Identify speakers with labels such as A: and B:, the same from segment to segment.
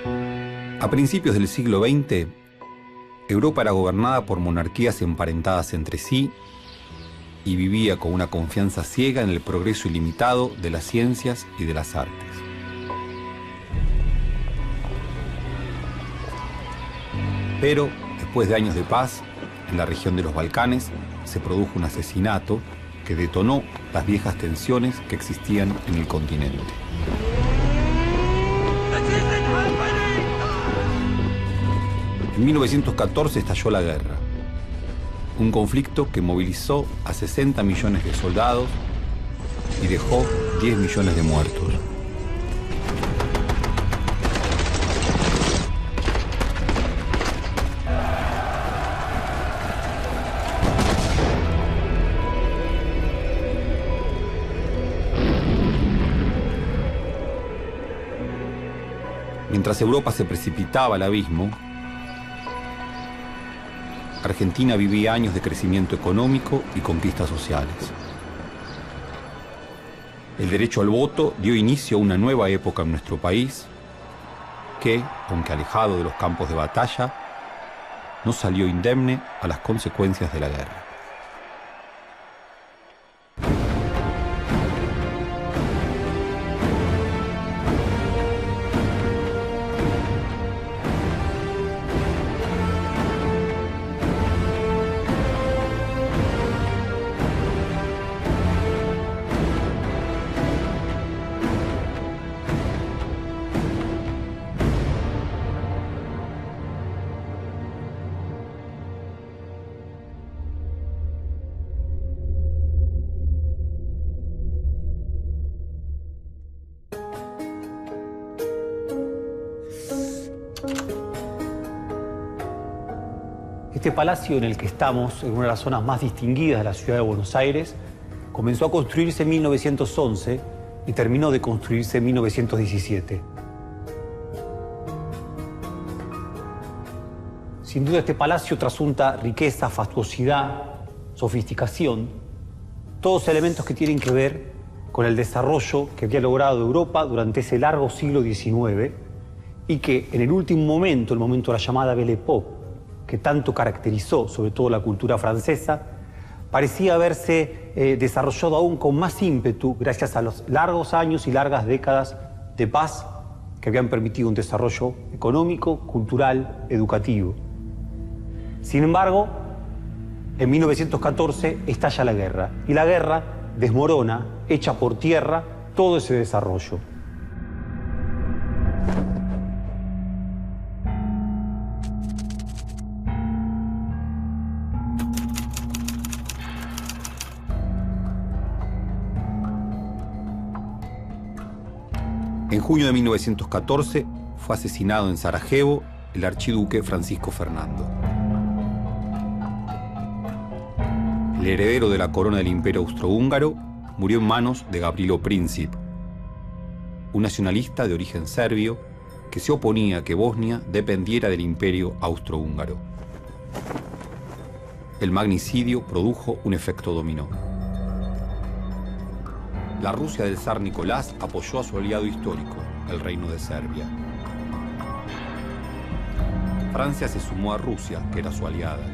A: A principios del siglo XX, Europa era gobernada por monarquías emparentadas entre sí y vivía con una confianza ciega en el progreso ilimitado de las ciencias y de las artes. Pero, después de años de paz, en la región de los Balcanes, se produjo un asesinato que detonó las viejas tensiones que existían en el continente. En 1914 estalló la guerra, un conflicto que movilizó a 60 millones de soldados y dejó 10 millones de muertos. Mientras Europa se precipitaba al abismo, Argentina vivía años de crecimiento económico y conquistas sociales. El derecho al voto dio inicio a una nueva época en nuestro país que, aunque alejado de los campos de batalla, no salió indemne a las consecuencias de la guerra. Este palacio en el que estamos, en una de las zonas más distinguidas de la ciudad de Buenos Aires, comenzó a construirse en 1911 y terminó de construirse en 1917. Sin duda este palacio trasunta riqueza, fastuosidad, sofisticación, todos elementos que tienen que ver con el desarrollo que había logrado Europa durante ese largo siglo XIX y que en el último momento, el momento de la llamada Belle Époque, que tanto caracterizó sobre todo la cultura francesa, parecía haberse desarrollado aún con más ímpetu gracias a los largos años y largas décadas de paz que habían permitido un desarrollo económico, cultural, educativo. Sin embargo, en 1914 estalla la guerra, y la guerra desmorona, echa por tierra todo ese desarrollo. En junio de 1914 fue asesinado en Sarajevo el archiduque Francisco Fernando. El heredero de la corona del Imperio Austrohúngaro murió en manos de Gavrilo Princip, un nacionalista de origen serbio que se oponía a que Bosnia dependiera del Imperio Austrohúngaro. El magnicidio produjo un efecto dominó. La Rusia del zar Nicolás apoyó a su aliado histórico, el Reino de Serbia. Francia se sumó a Rusia, que era su aliada.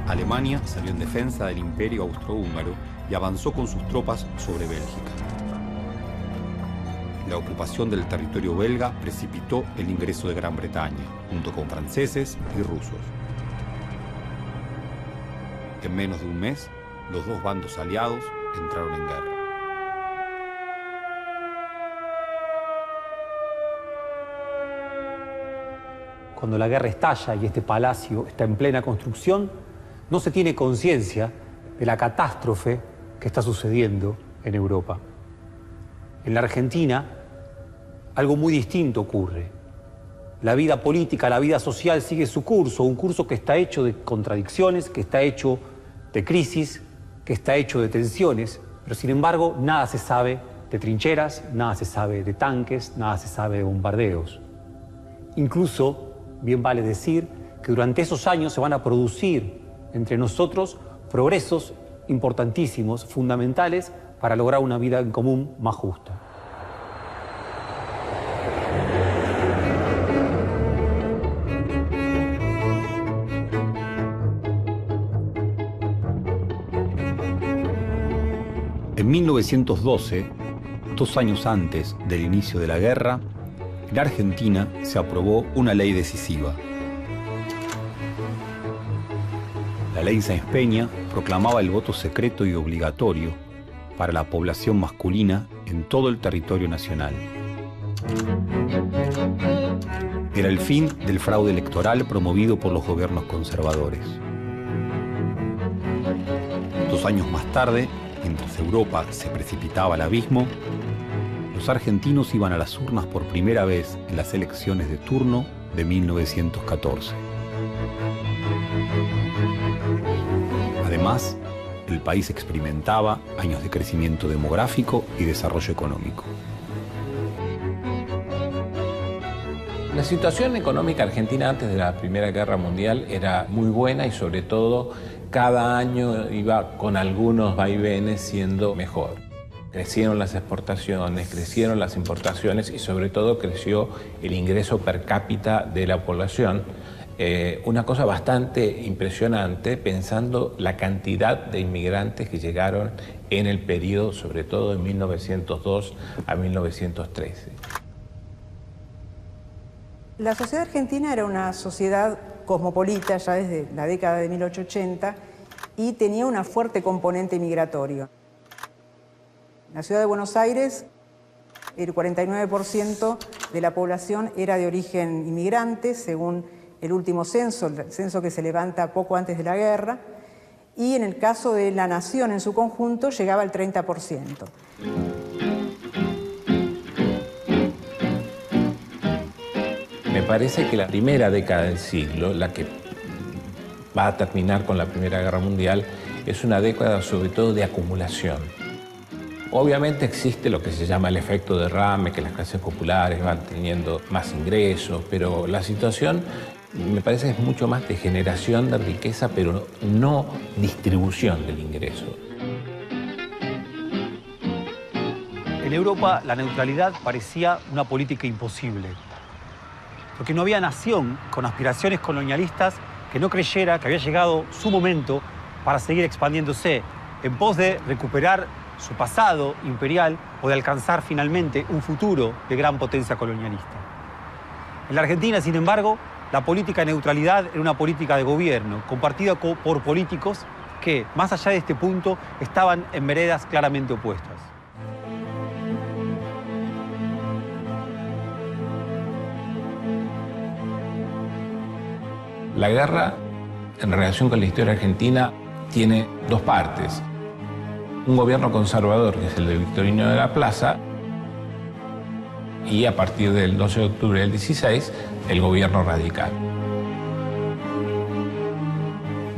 A: Alemania salió en defensa del Imperio Austrohúngaro y avanzó con sus tropas sobre Bélgica. La ocupación del territorio belga precipitó el ingreso de Gran Bretaña, junto con franceses y rusos. En menos de un mes, los dos bandos aliados entraron en guerra. Cuando la guerra estalla y este palacio está en plena construcción, no se tiene conciencia de la catástrofe que está sucediendo en Europa. En la Argentina, algo muy distinto ocurre. La vida política, la vida social sigue su curso, un curso que está hecho de contradicciones, que está hecho de crisis, que está hecho de tensiones, pero sin embargo nada se sabe de trincheras, nada se sabe de tanques, nada se sabe de bombardeos. Incluso, bien vale decir, que durante esos años se van a producir entre nosotros progresos importantísimos, fundamentales, para lograr una vida en común más justa. 1912, 2 años antes del inicio de la guerra, en Argentina se aprobó una ley decisiva. La ley Sáenz Peña proclamaba el voto secreto y obligatorio para la población masculina en todo el territorio nacional. Era el fin del fraude electoral promovido por los gobiernos conservadores. 2 años más tarde, mientras Europa se precipitaba al abismo, los argentinos iban a las urnas por primera vez en las elecciones de turno de 1914. Además, el país experimentaba años de crecimiento demográfico y desarrollo económico.
B: La situación económica argentina antes de la Primera Guerra Mundial era muy buena y sobre todo cada año iba con algunos vaivenes siendo mejor. Crecieron las exportaciones, crecieron las importaciones y sobre todo creció el ingreso per cápita de la población. Una cosa bastante impresionante pensando la cantidad de inmigrantes que llegaron en el periodo, sobre todo de 1902 a 1913.
C: La sociedad argentina era una sociedad cosmopolita ya desde la década de 1880 y tenía una fuerte componente migratorio. En la ciudad de Buenos Aires, el 49% de la población era de origen inmigrante, según el último censo, el censo que se levanta poco antes de la guerra, y en el caso de la nación en su conjunto llegaba al 30%.
B: Me parece que la primera década del siglo, la que va a terminar con la Primera Guerra Mundial, es una década sobre todo de acumulación. Obviamente existe lo que se llama el efecto derrame, que las clases populares van teniendo más ingresos, pero la situación me parece que es mucho más de generación de riqueza, pero no distribución del ingreso.
A: En Europa, la neutralidad parecía una política imposible, porque no había nación con aspiraciones colonialistas que no creyera que había llegado su momento para seguir expandiéndose en pos de recuperar su pasado imperial o de alcanzar finalmente un futuro de gran potencia colonialista. En la Argentina, sin embargo, la política de neutralidad era una política de gobierno, compartida por políticos que, más allá de este punto, estaban en veredas claramente opuestas.
B: La guerra, en relación con la historia argentina, tiene dos partes. Un gobierno conservador, que es el de Victorino de la Plaza, y a partir del 12 de octubre del 16, el gobierno radical.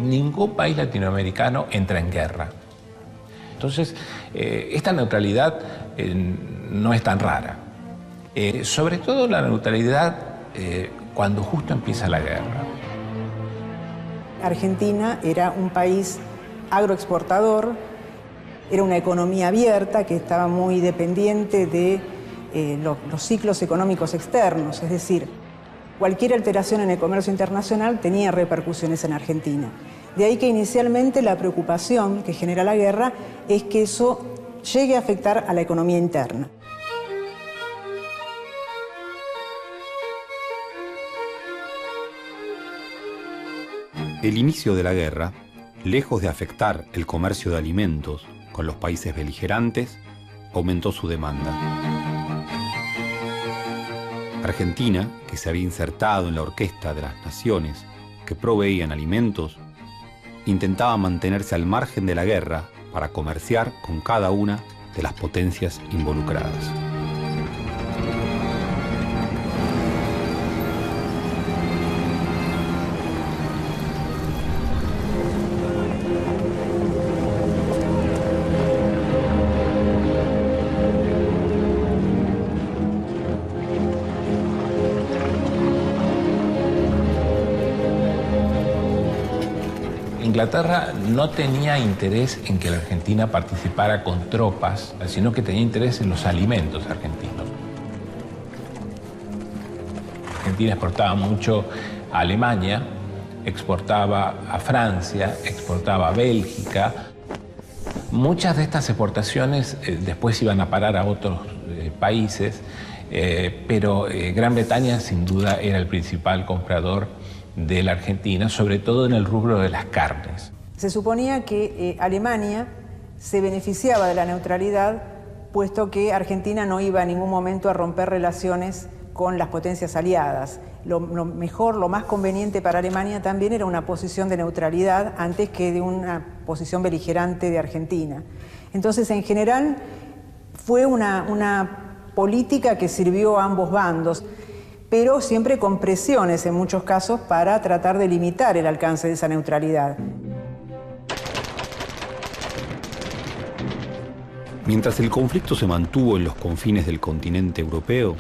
B: Ningún país latinoamericano entra en guerra. Entonces, esta neutralidad no es tan rara. Sobre todo la neutralidad cuando justo empieza la guerra.
C: Argentina era un país agroexportador, era una economía abierta que estaba muy dependiente de los ciclos económicos externos, es decir, cualquier alteración en el comercio internacional tenía repercusiones en Argentina. De ahí que inicialmente la preocupación que genera la guerra es que eso llegue a afectar a la economía interna.
A: El inicio de la guerra, lejos de afectar el comercio de alimentos con los países beligerantes, aumentó su demanda. Argentina, que se había insertado en la orquesta de las naciones que proveían alimentos, intentaba mantenerse al margen de la guerra para comerciar con cada una de las potencias involucradas.
B: Inglaterra no tenía interés en que la Argentina participara con tropas, sino que tenía interés en los alimentos argentinos. Argentina exportaba mucho a Alemania, exportaba a Francia, exportaba a Bélgica. Muchas de estas exportaciones después iban a parar a otros países, pero Gran Bretaña sin duda era el principal comprador de la Argentina, sobre todo en el rubro de las carnes.
C: Se suponía que Alemania se beneficiaba de la neutralidad, puesto que Argentina no iba en ningún momento a romper relaciones con las potencias aliadas. Lo mejor, lo más conveniente para Alemania también era una posición de neutralidad antes que de una posición beligerante de Argentina. Entonces, en general, fue una política que sirvió a ambos bandos, pero siempre con presiones en muchos casos para tratar de limitar el alcance de esa neutralidad.
A: Mientras el conflicto se mantuvo en los confines del continente europeo,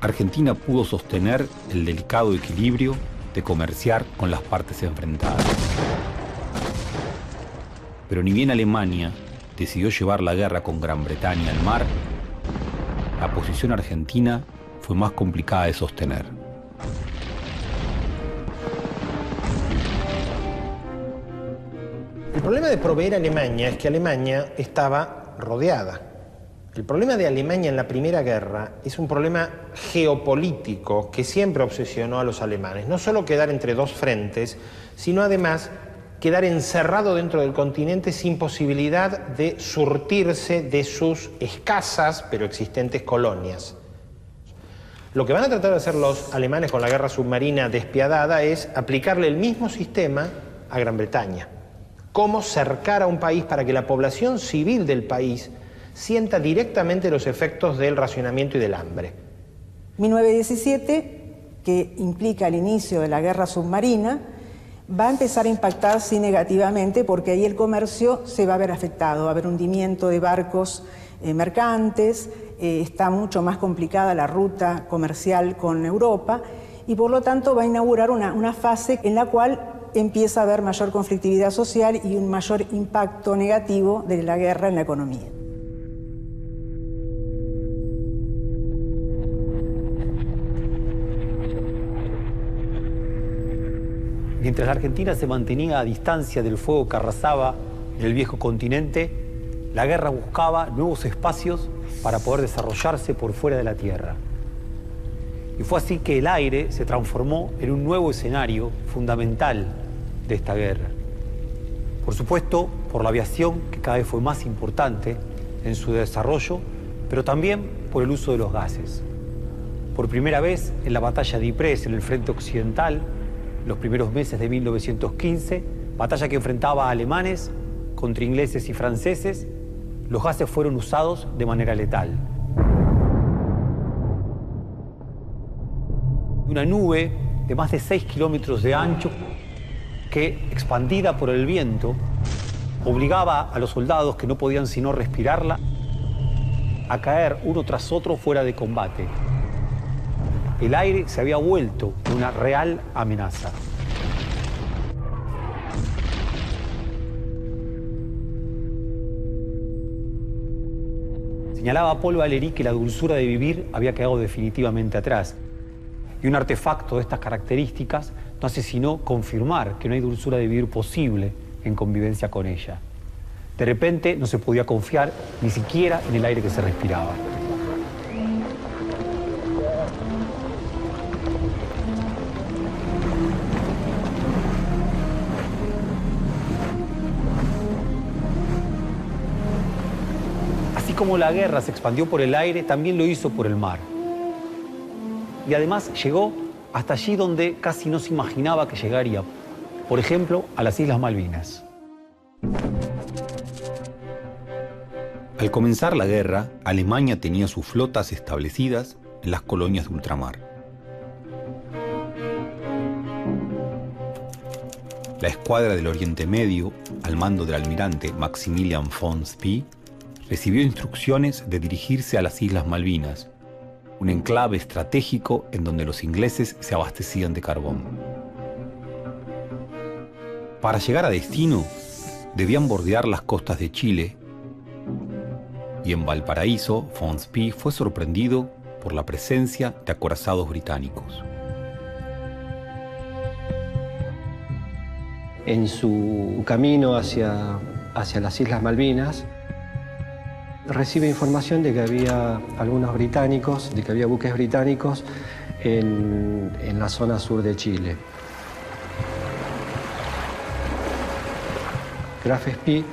A: Argentina pudo sostener el delicado equilibrio de comerciar con las partes enfrentadas. Pero ni bien Alemania decidió llevar la guerra con Gran Bretaña al mar, la posición argentina fue más complicada de sostener.
D: El problema de proveer a Alemania es que Alemania estaba rodeada. El problema de Alemania en la Primera Guerra es un problema geopolítico que siempre obsesionó a los alemanes. No solo quedar entre dos frentes, sino además quedar encerrado dentro del continente sin posibilidad de surtirse de sus escasas pero existentes colonias. Lo que van a tratar de hacer los alemanes con la guerra submarina despiadada es aplicarle el mismo sistema a Gran Bretaña. Cómo cercar a un país para que la población civil del país sienta directamente los efectos del racionamiento y del hambre.
C: 1917, que implica el inicio de la guerra submarina, va a empezar a impactar sí negativamente, porque ahí el comercio se va a ver afectado, va a haber hundimiento de barcos mercantes, está mucho más complicada la ruta comercial con Europa y por lo tanto va a inaugurar una fase en la cual empieza a haber mayor conflictividad social y un mayor impacto negativo de la guerra en la economía.
A: Mientras la Argentina se mantenía a distancia del fuego que arrasaba en el viejo continente, la guerra buscaba nuevos espacios para poder desarrollarse por fuera de la tierra. Y fue así que el aire se transformó en un nuevo escenario fundamental de esta guerra. Por supuesto, por la aviación, que cada vez fue más importante en su desarrollo, pero también por el uso de los gases. Por primera vez en la batalla de Ypres, en el frente occidental, los primeros meses de 1915, batalla que enfrentaba a alemanes contra ingleses y franceses, los gases fueron usados de manera letal. Una nube de más de 6 kilómetros de ancho que, expandida por el viento, obligaba a los soldados que no podían sino respirarla a caer uno tras otro fuera de combate. El aire se había vuelto una real amenaza. Señalaba Paul Valéry que la dulzura de vivir había quedado definitivamente atrás. Y un artefacto de estas características no hace sino confirmar que no hay dulzura de vivir posible en convivencia con ella. De repente no se podía confiar ni siquiera en el aire que se respiraba. Así como la guerra se expandió por el aire, también lo hizo por el mar. Y además llegó hasta allí donde casi no se imaginaba que llegaría, por ejemplo, a las Islas Malvinas. Al comenzar la guerra, Alemania tenía sus flotas establecidas en las colonias de ultramar. La escuadra del Oriente Medio, al mando del almirante Maximilian von Spee, recibió instrucciones de dirigirse a las Islas Malvinas, un enclave estratégico en donde los ingleses se abastecían de carbón. Para llegar a destino, debían bordear las costas de Chile, y en Valparaíso, von Spee fue sorprendido por la presencia de acorazados británicos.
E: En su camino hacia hacia las Islas Malvinas. Recibe información de que había algunos británicos, de que había buques británicos en la zona sur de Chile. Graf Spee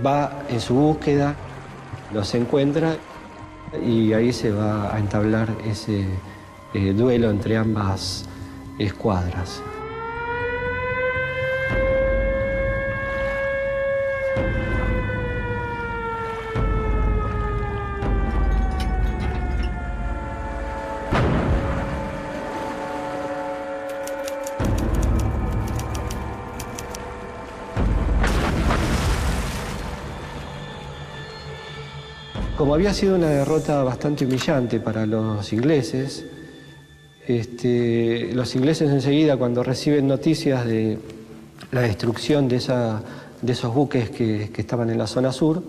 E: va en su búsqueda, los encuentra y ahí se va a entablar ese duelo entre ambas escuadras. Como había sido una derrota bastante humillante para los ingleses, los ingleses enseguida, cuando reciben noticias de la destrucción de esos buques que estaban en la zona sur,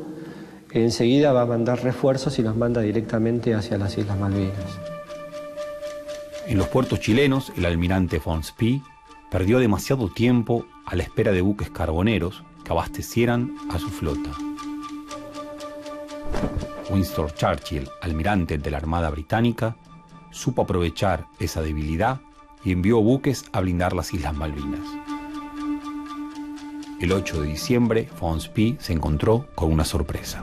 E: enseguida va a mandar refuerzos y los manda directamente hacia las Islas Malvinas.
F: En los puertos chilenos, el almirante von Spee perdió demasiado tiempo a la espera de buques carboneros que abastecieran a su flota. Winston Churchill, almirante de la Armada Británica, supo aprovechar esa debilidad y envió buques a blindar las Islas Malvinas. El 8 de diciembre, von Spee se encontró con una sorpresa.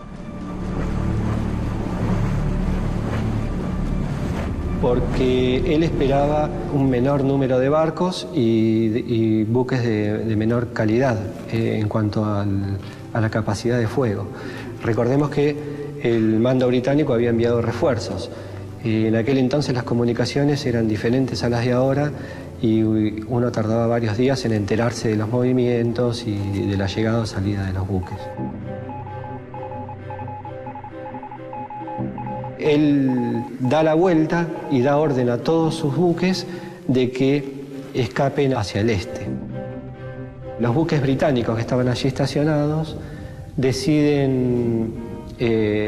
E: Porque él esperaba un menor número de barcos y buques de menor calidad en cuanto a la capacidad de fuego. Recordemos que el mando británico había enviado refuerzos. En aquel entonces las comunicaciones eran diferentes a las de ahora y uno tardaba varios días en enterarse de los movimientos y de la llegada o salida de los buques. Él da la vuelta y da orden a todos sus buques de que escapen hacia el este. Los buques británicos que estaban allí estacionados deciden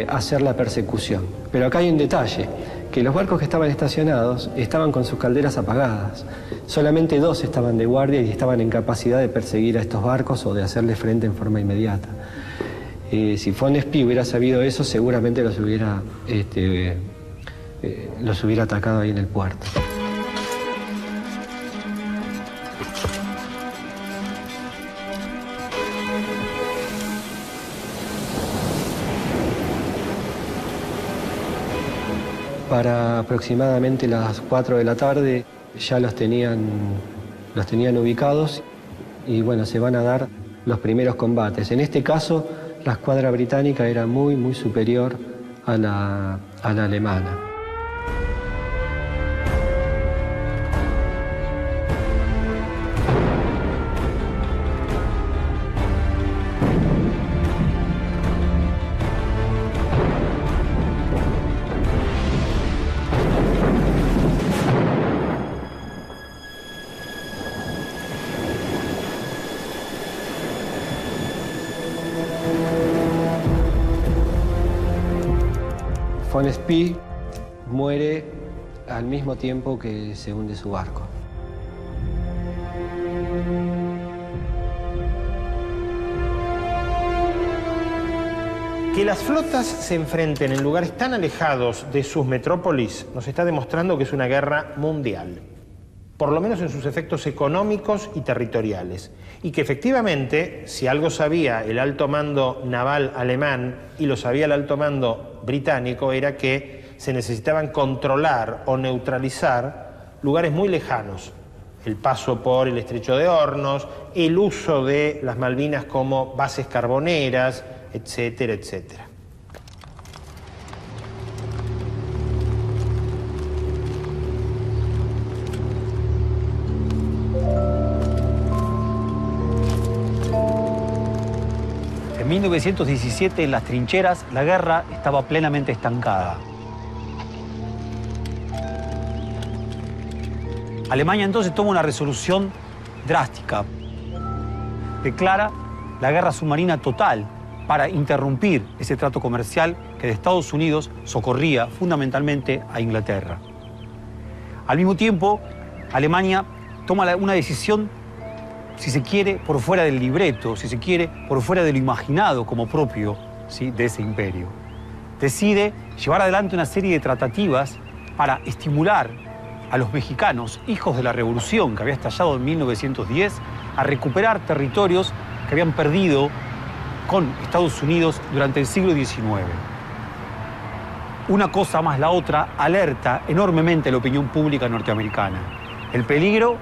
E: hacer la persecución. Pero acá hay un detalle, que los barcos que estaban estacionados estaban con sus calderas apagadas. Solamente 2 estaban de guardia y estaban en capacidad de perseguir a estos barcos o de hacerle frente en forma inmediata. Si von Spee hubiera sabido eso, seguramente los hubiera atacado ahí en el puerto. Para aproximadamente las 4 de la tarde ya los tenían ubicados y bueno, se van a dar los primeros combates. En este caso, la escuadra británica era muy superior a la alemana. Von Spee muere al mismo tiempo que se hunde su barco.
D: Que las flotas se enfrenten en lugares tan alejados de sus metrópolis nos está demostrando que es una guerra mundial, por lo menos en sus efectos económicos y territoriales, y que efectivamente, si algo sabía el alto mando naval alemán y lo sabía el alto mando británico, era que se necesitaban controlar o neutralizar lugares muy lejanos. El paso por el Estrecho de Hornos, el uso de las Malvinas como bases carboneras, etcétera, etcétera.
A: En 1917, en las trincheras, la guerra estaba plenamente estancada. Alemania entonces toma una resolución drástica. Declara la guerra submarina total para interrumpir ese trato comercial que de Estados Unidos socorría fundamentalmente a Inglaterra. Al mismo tiempo, Alemania toma una decisión si se quiere, por fuera del libreto, si se quiere, por fuera de lo imaginado como propio, ¿sí?, de ese imperio. Decide llevar adelante una serie de tratativas para estimular a los mexicanos, hijos de la revolución que había estallado en 1910, a recuperar territorios que habían perdido con Estados Unidos durante el siglo XIX. Una cosa más la otra alerta enormemente a la opinión pública norteamericana. El peligro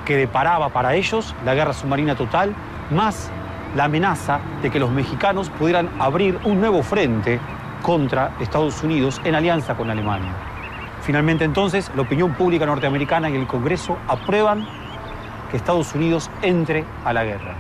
A: que deparaba para ellos la guerra submarina total, más la amenaza de que los mexicanos pudieran abrir un nuevo frente contra Estados Unidos en alianza con Alemania. Finalmente, entonces, la opinión pública norteamericana y el Congreso aprueban que Estados Unidos entre a la guerra.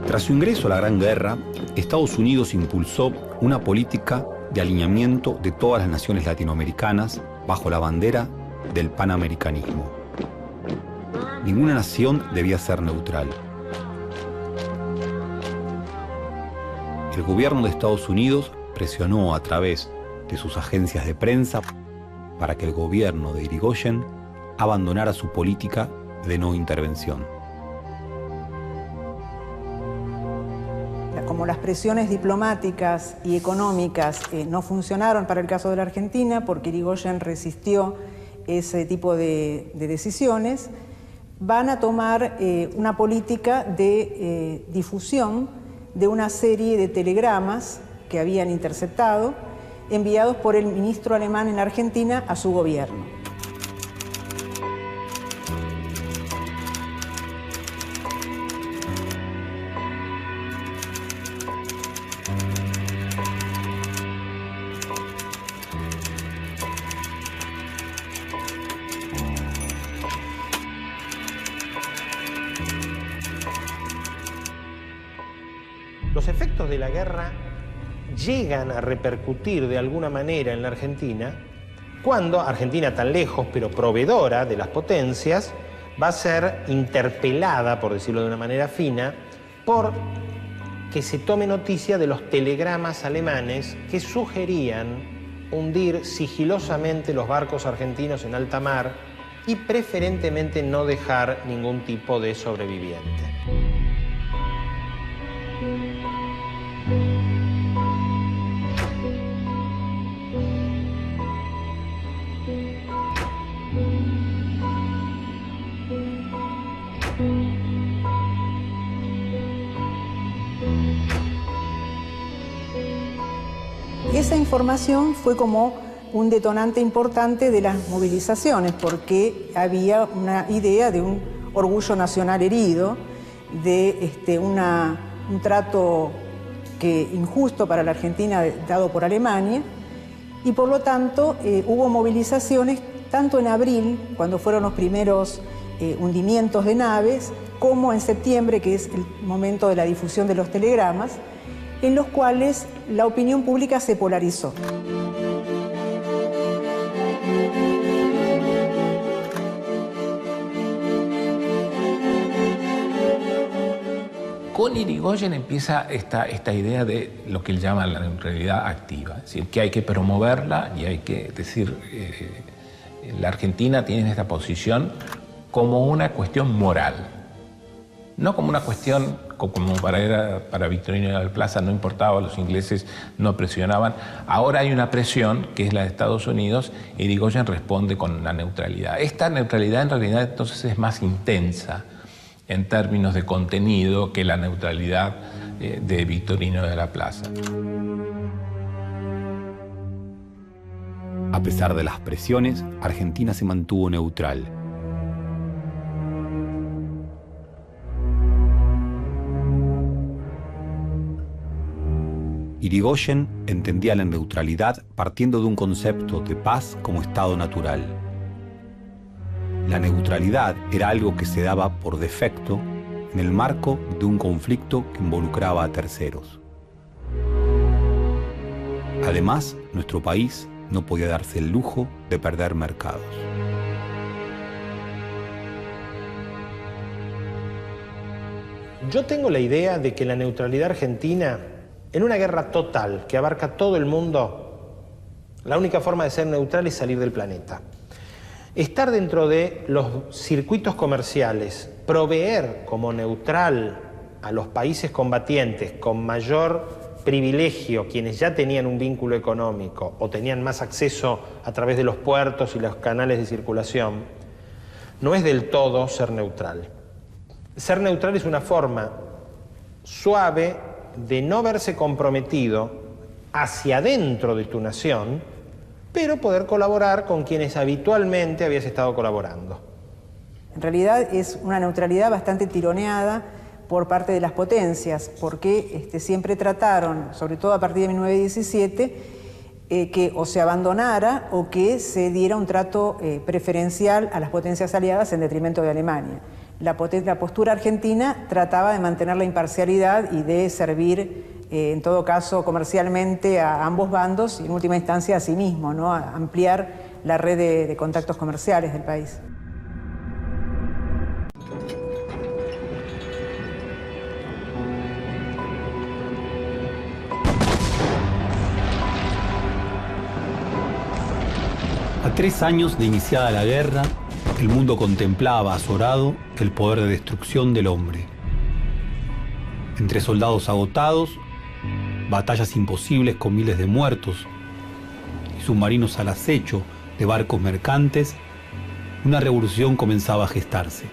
F: Tras su ingreso a la Gran Guerra, Estados Unidos impulsó una política de alineamiento de todas las naciones latinoamericanas bajo la bandera del panamericanismo. Ninguna nación debía ser neutral. El gobierno de Estados Unidos presionó a través de sus agencias de prensa para que el gobierno de Irigoyen abandonara su política de no intervención.
C: Como las presiones diplomáticas y económicas no funcionaron para el caso de la Argentina, porque Irigoyen resistió ese tipo de decisiones, van a tomar una política de difusión de una serie de telegramas que habían interceptado, enviados por el ministro alemán en Argentina a su gobierno.
D: Los efectos de la guerra llegan a repercutir de alguna manera en la Argentina cuando Argentina, tan lejos pero proveedora de las potencias, va a ser interpelada, por decirlo de una manera fina, por que se tome noticia de los telegramas alemanes que sugerían hundir sigilosamente los barcos argentinos en alta mar y preferentemente no dejar ningún tipo de sobreviviente.
C: Esa información fue como un detonante importante de las movilizaciones, porque había una idea de un orgullo nacional herido, de un trato injusto para la Argentina dado por Alemania, y por lo tanto hubo movilizaciones tanto en abril, cuando fueron los primeros hundimientos de naves, como en septiembre, que es el momento de la difusión de los telegramas, en los cuales la opinión pública se polarizó.
B: Con Irigoyen empieza esta idea de lo que él llama la neutralidad activa, es decir, que hay que promoverla y hay que decir, la Argentina tiene esta posición como una cuestión moral, no como una cuestión como para Victorino de la Plaza no importaba, los ingleses no presionaban. Ahora hay una presión que es la de Estados Unidos, y Irigoyen responde con la neutralidad. Esta neutralidad en realidad entonces es más intensa en términos de contenido que la neutralidad de Victorino de la Plaza.
F: A pesar de las presiones, Argentina se mantuvo neutral. Irigoyen entendía la neutralidad partiendo de un concepto de paz como estado natural. La neutralidad era algo que se daba por defecto en el marco de un conflicto que involucraba a terceros. Además, nuestro país no podía darse el lujo de perder mercados.
D: Yo tengo la idea de que la neutralidad argentina, en una guerra total que abarca todo el mundo, la única forma de ser neutral es salir del planeta. Estar dentro de los circuitos comerciales, proveer como neutral a los países combatientes con mayor privilegio, quienes ya tenían un vínculo económico o tenían más acceso a través de los puertos y los canales de circulación, no es del todo ser neutral. Ser neutral es una forma suave de no verse comprometido hacia adentro de tu nación, pero poder colaborar con quienes habitualmente habías estado colaborando.
C: En realidad es una neutralidad bastante tironeada por parte de las potencias, porque siempre trataron, sobre todo a partir de 1917, que o se abandonara o que se diera un trato preferencial a las potencias aliadas en detrimento de Alemania. La postura argentina trataba de mantener la imparcialidad y de servir, en todo caso, comercialmente a ambos bandos y en última instancia a sí mismo, ¿no? A ampliar la red de contactos comerciales del país.
A: A 3 años de iniciada la guerra, el mundo contemplaba azorado el poder de destrucción del hombre. Entre soldados agotados, batallas imposibles con miles de muertos y submarinos al acecho de barcos mercantes, una revolución comenzaba a gestarse.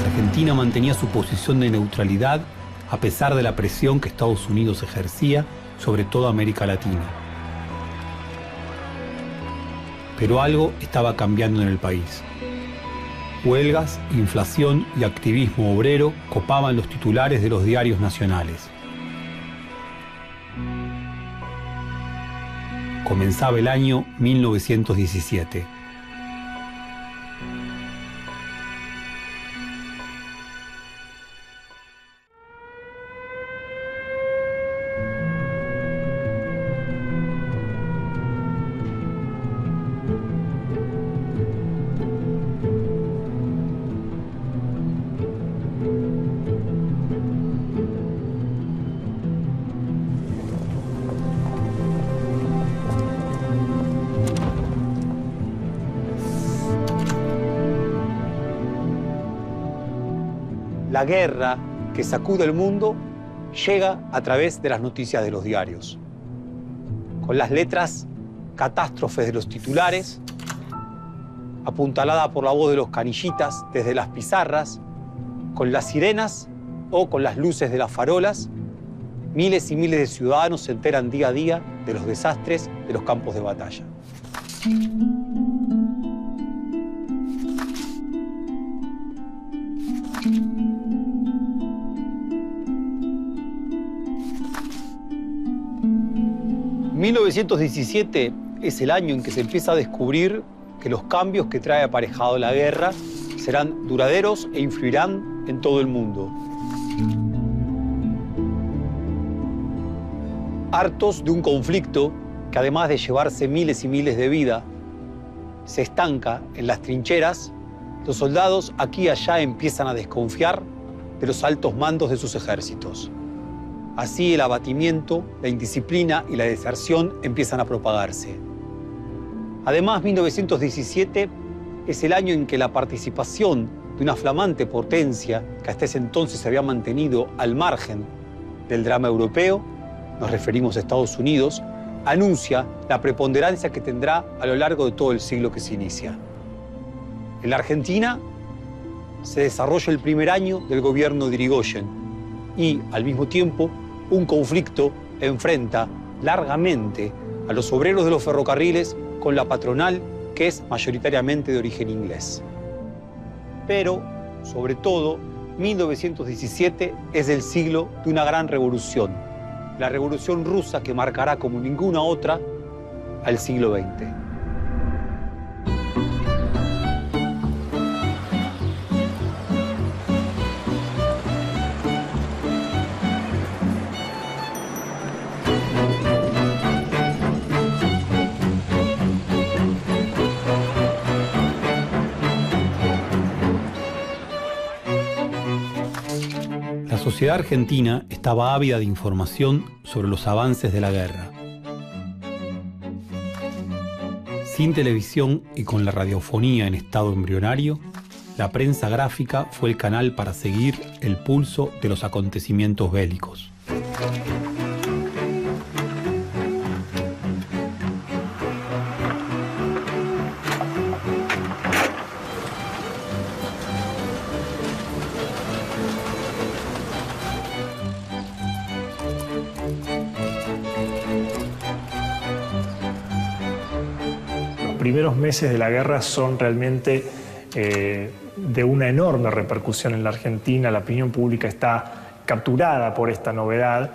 A: Argentina mantenía su posición de neutralidad a pesar de la presión que Estados Unidos ejercía sobre toda América Latina. Pero algo estaba cambiando en el país. Huelgas, inflación y activismo obrero copaban los titulares de los diarios nacionales. Comenzaba el año 1917. La guerra que sacude el mundo llega a través de las noticias de los diarios. Con las letras catástrofes de los titulares, apuntalada por la voz de los canillitas desde las pizarras, con las sirenas o con las luces de las farolas, miles y miles de ciudadanos se enteran día a día de los desastres de los campos de batalla. ...1917 es el año en que se empieza a descubrir que los cambios que trae aparejado la guerra serán duraderos e influirán en todo el mundo. Hartos de un conflicto que, además de llevarse miles y miles de vidas, se estanca en las trincheras, los soldados aquí y allá empiezan a desconfiar de los altos mandos de sus ejércitos. Así el abatimiento, la indisciplina y la deserción empiezan a propagarse. Además, 1917 es el año en que la participación de una flamante potencia que hasta ese entonces se había mantenido al margen del drama europeo, nos referimos a Estados Unidos, anuncia la preponderancia que tendrá a lo largo de todo el siglo que se inicia. En la Argentina se desarrolla el primer año del gobierno de Irigoyen y, al mismo tiempo, un conflicto enfrenta largamente a los obreros de los ferrocarriles con la patronal, que es mayoritariamente de origen inglés. Pero, sobre todo, 1917 es el siglo de una gran revolución, la Revolución Rusa que marcará como ninguna otra al siglo XX.
F: La sociedad argentina estaba ávida de información sobre los avances de la guerra. Sin televisión y con la radiofonía en estado embrionario, la prensa gráfica fue el canal para seguir el pulso de los acontecimientos bélicos.
G: Los primeros meses de la guerra son realmente de una enorme repercusión en la Argentina. La opinión pública está capturada por esta novedad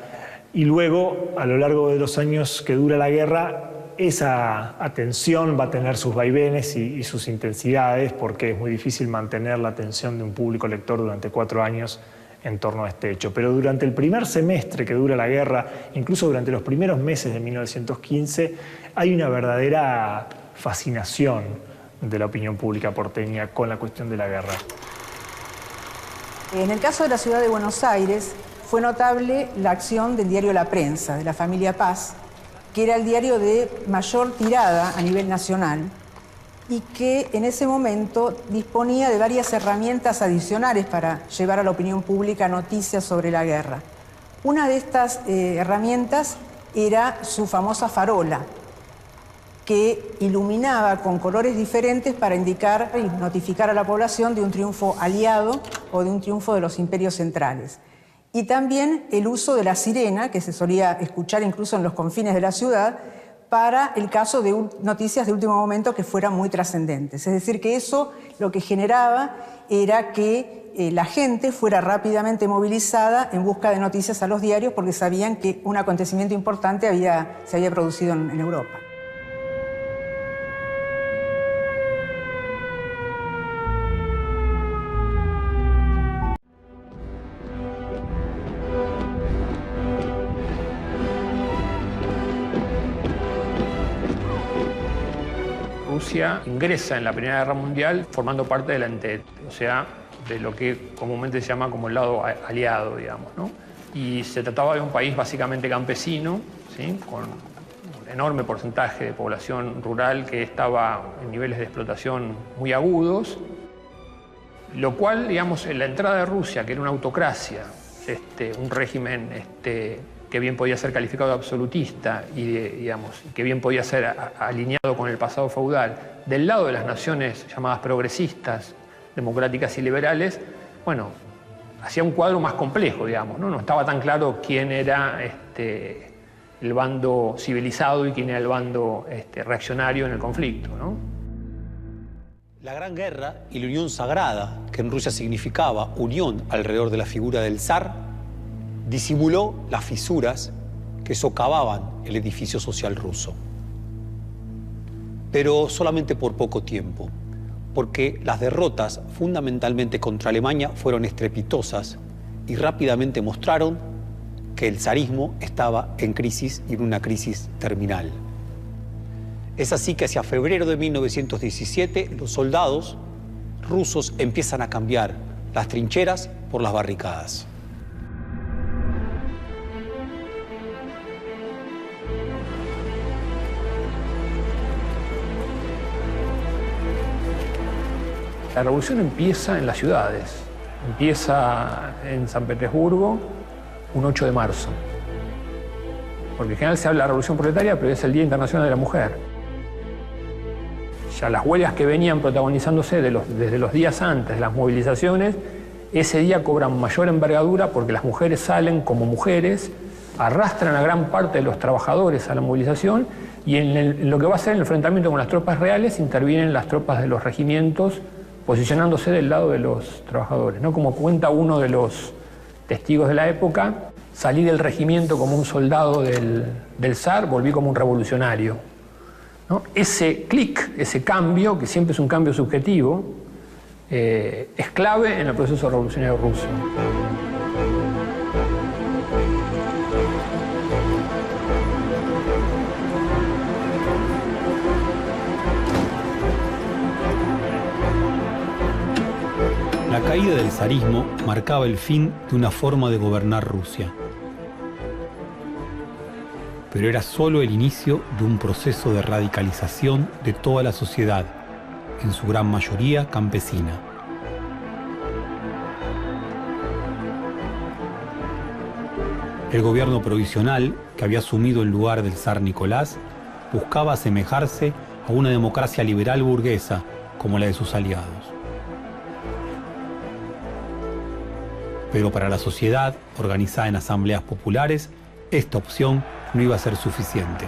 G: y luego, a lo largo de los años que dura la guerra, esa atención va a tener sus vaivenes y sus intensidades, porque es muy difícil mantener la atención de un público lector durante 4 años en torno a este hecho. Pero durante el primer semestre que dura la guerra, incluso durante los primeros meses de 1915, hay una verdadera fascinación de la opinión pública porteña con la cuestión de la guerra.
C: En el caso de la ciudad de Buenos Aires, fue notable la acción del diario La Prensa, de la familia Paz, que era el diario de mayor tirada a nivel nacional y que en ese momento disponía de varias herramientas adicionales para llevar a la opinión pública noticias sobre la guerra. Una de estas herramientas era su famosa farola, que iluminaba con colores diferentes para indicar y notificar a la población de un triunfo aliado o de un triunfo de los imperios centrales. Y también el uso de la sirena, que se solía escuchar incluso en los confines de la ciudad, para el caso de noticias de último momento que fueran muy trascendentes. Es decir, que eso lo que generaba era que la gente fuera rápidamente movilizada en busca de noticias a los diarios, porque sabían que un acontecimiento importante se había producido en Europa.
H: Rusia ingresa en la Primera Guerra Mundial formando parte de la Entente, o sea, de lo que comúnmente se llama como el lado aliado, digamos, ¿no? Y se trataba de un país básicamente campesino, ¿sí? Con un enorme porcentaje de población rural que estaba en niveles de explotación muy agudos, lo cual, digamos, en la entrada de Rusia, que era una autocracia, un régimen que bien podía ser calificado de absolutista y que bien podía ser alineado con el pasado feudal, del lado de las naciones llamadas progresistas, democráticas y liberales, bueno, hacía un cuadro más complejo, digamos, ¿no? No estaba tan claro quién era el bando civilizado y quién era el bando reaccionario en el conflicto, ¿no?
A: La Gran Guerra y la Unión Sagrada, que en Rusia significaba unión alrededor de la figura del zar, disimuló las fisuras que socavaban el edificio social ruso. Pero solamente por poco tiempo, porque las derrotas fundamentalmente contra Alemania fueron estrepitosas y rápidamente mostraron que el zarismo estaba en crisis y en una crisis terminal. Es así que hacia febrero de 1917 los soldados rusos empiezan a cambiar las trincheras por las barricadas.
H: La revolución empieza en las ciudades, empieza en San Petersburgo un 8 de marzo, porque en general se habla de la revolución proletaria, pero es el Día Internacional de la Mujer. Ya las huelgas que venían protagonizándose desde los días antes de las movilizaciones, ese día cobran mayor envergadura porque las mujeres salen como mujeres, arrastran a gran parte de los trabajadores a la movilización y en lo que va a ser el enfrentamiento con las tropas reales intervienen las tropas de los regimientos posicionándose del lado de los trabajadores, ¿no? Como cuenta uno de los testigos de la época, salí del regimiento como un soldado del zar, volví como un revolucionario, ¿no? Ese clic, ese cambio, que siempre es un cambio subjetivo, es clave en el proceso revolucionario ruso.
F: La La caída del zarismo marcaba el fin de una forma de gobernar Rusia. Pero era solo el inicio de un proceso de radicalización de toda la sociedad, en su gran mayoría campesina. El gobierno provisional, que había asumido el lugar del zar Nicolás, buscaba asemejarse a una democracia liberal burguesa como la de sus aliados. Pero para la sociedad, organizada en asambleas populares, esta opción no iba a ser suficiente.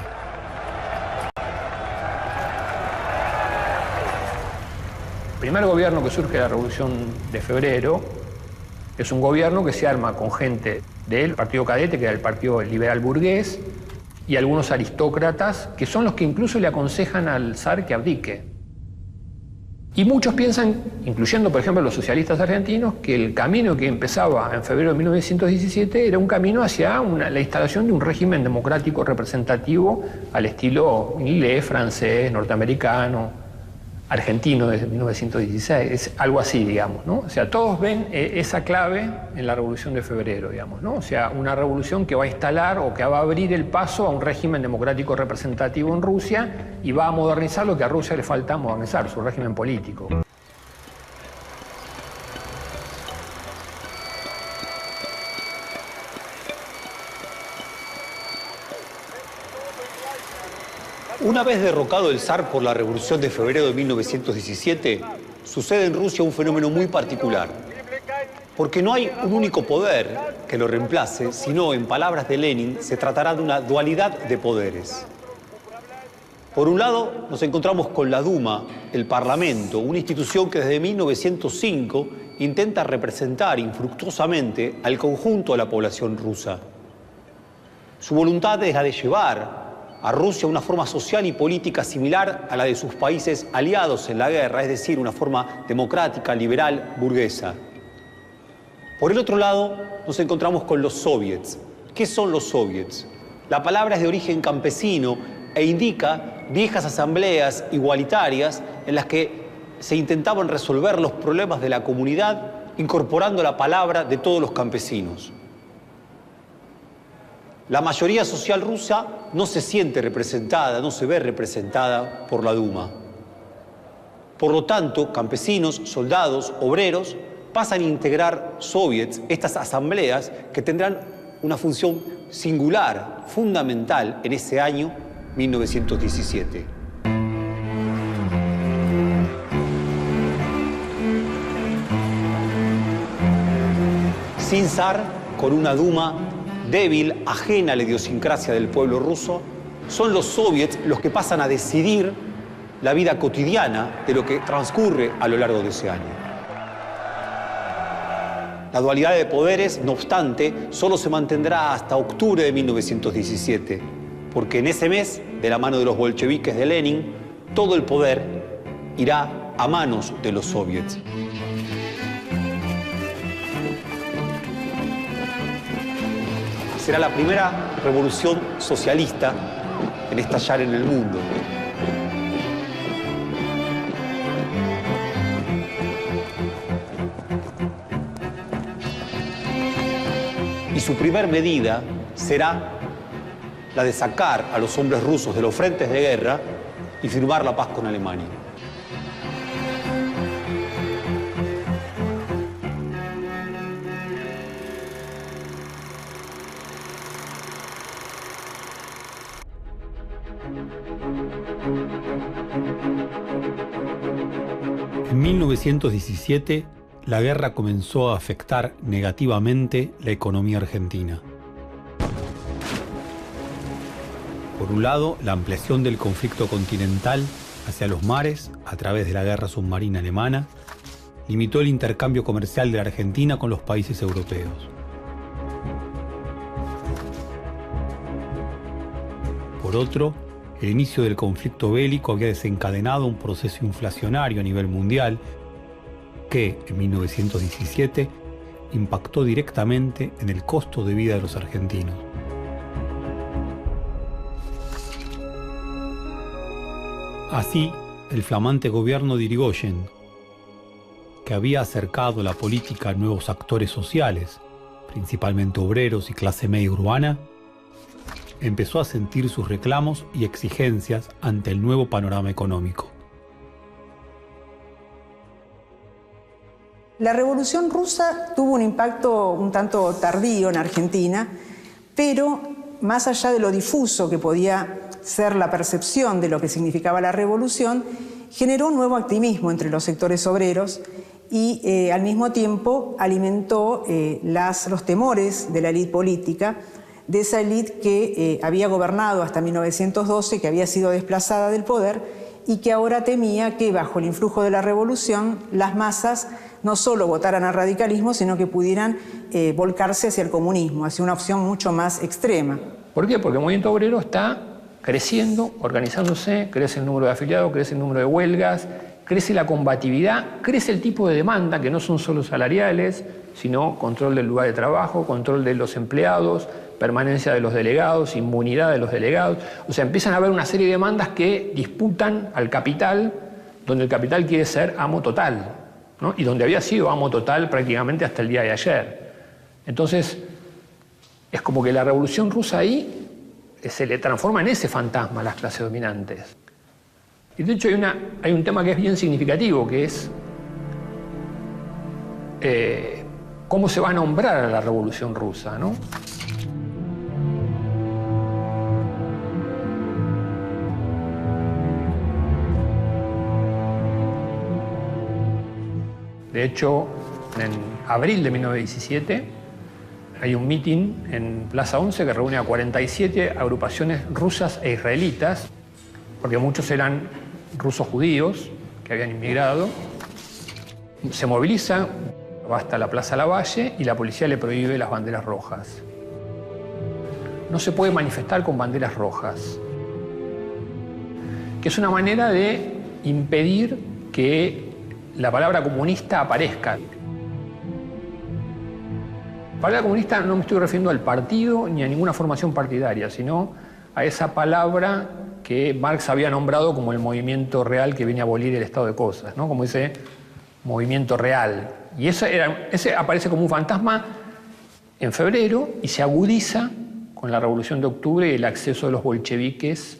H: El primer gobierno que surge de la Revolución de Febrero es un gobierno que se arma con gente del Partido Cadete, que era el Partido Liberal Burgués, y algunos aristócratas, que son los que incluso le aconsejan al zar que abdique. Y muchos piensan, incluyendo por ejemplo los socialistas argentinos, que el camino que empezaba en febrero de 1917 era un camino hacia la instalación de un régimen democrático representativo al estilo inglés, francés, norteamericano, argentino desde 1916, es algo así, digamos, ¿no? O sea, todos ven esa clave en la Revolución de Febrero, digamos, ¿no? O sea, una revolución que va a instalar o que va a abrir el paso a un régimen democrático representativo en Rusia y va a modernizar lo que a Rusia le falta modernizar, su régimen político.
A: Una vez derrocado el zar por la Revolución de Febrero de 1917, sucede en Rusia un fenómeno muy particular. Porque no hay un único poder que lo reemplace, sino, en palabras de Lenin, se tratará de una dualidad de poderes. Por un lado, nos encontramos con la Duma, el Parlamento, una institución que desde 1905 intenta representar infructuosamente al conjunto de la población rusa. Su voluntad es la de llevar a Rusia una forma social y política similar a la de sus países aliados en la guerra, es decir, una forma democrática, liberal, burguesa. Por el otro lado, nos encontramos con los soviets. ¿Qué son los soviets? La palabra es de origen campesino e indica viejas asambleas igualitarias en las que se intentaban resolver los problemas de la comunidad incorporando la palabra de todos los campesinos. La mayoría social rusa no se siente representada, no se ve representada por la Duma. Por lo tanto, campesinos, soldados, obreros pasan a integrar soviets, estas asambleas que tendrán una función singular, fundamental en ese año 1917. Sin zar, con una Duma débil, ajena a la idiosincrasia del pueblo ruso, son los soviets los que pasan a decidir la vida cotidiana de lo que transcurre a lo largo de ese año. La dualidad de poderes, no obstante, solo se mantendrá hasta octubre de 1917, porque en ese mes, de la mano de los bolcheviques de Lenin, todo el poder irá a manos de los soviets. Será la primera revolución socialista en estallar en el mundo. Y su primer medida será la de sacar a los hombres rusos de los frentes de guerra y firmar la paz con Alemania.
F: En 1917, la guerra comenzó a afectar negativamente la economía argentina. Por un lado, la ampliación del conflicto continental hacia los mares a través de la guerra submarina alemana limitó el intercambio comercial de la Argentina con los países europeos. Por otro, el inicio del conflicto bélico había desencadenado un proceso inflacionario a nivel mundial que, en 1917, impactó directamente en el costo de vida de los argentinos. Así, el flamante gobierno de Irigoyen, que que había acercado la política a nuevos actores sociales, principalmente obreros y clase media urbana, empezó a sentir sus reclamos y exigencias ante el nuevo panorama económico.
C: La Revolución Rusa tuvo un impacto un tanto tardío en Argentina, pero más allá de lo difuso que podía ser la percepción de lo que significaba la revolución, generó un nuevo activismo entre los sectores obreros y al mismo tiempo alimentó los temores de la élite política, de esa élite que había gobernado hasta 1912, que había sido desplazada del poder y que ahora temía que bajo el influjo de la revolución las masas no solo votaran al radicalismo, sino que pudieran volcarse hacia el comunismo, hacia una opción mucho más extrema.
H: ¿Por qué? Porque el movimiento obrero está creciendo, organizándose, crece el número de afiliados, crece el número de huelgas, crece la combatividad, crece el tipo de demanda, que no son solo salariales, sino control del lugar de trabajo, control de los empleados, permanencia de los delegados, inmunidad de los delegados. O sea, empiezan a haber una serie de demandas que disputan al capital, donde el capital quiere ser amo total, ¿no? Y donde había sido amo total prácticamente hasta el día de ayer. Entonces, es como que la Revolución Rusa ahí se le transforma en ese fantasma a las clases dominantes. Y de hecho hay un tema que es bien significativo, que es cómo se va a nombrar a la Revolución Rusa, ¿no? De hecho, en abril de 1917 hay un mitin en Plaza 11 que reúne a 47 agrupaciones rusas e israelitas, porque muchos eran rusos judíos que habían inmigrado. Se moviliza, va hasta la Plaza Lavalle y la policía le prohíbe las banderas rojas. No se puede manifestar con banderas rojas, que es una manera de impedir que la palabra comunista aparezca. La palabra comunista no me estoy refiriendo al partido ni a ninguna formación partidaria, sino a esa palabra que Marx había nombrado como el movimiento real que viene a abolir el estado de cosas, ¿no? Como ese movimiento real. Y ese aparece como un fantasma en febrero y se agudiza con la Revolución de Octubre y el acceso de los bolcheviques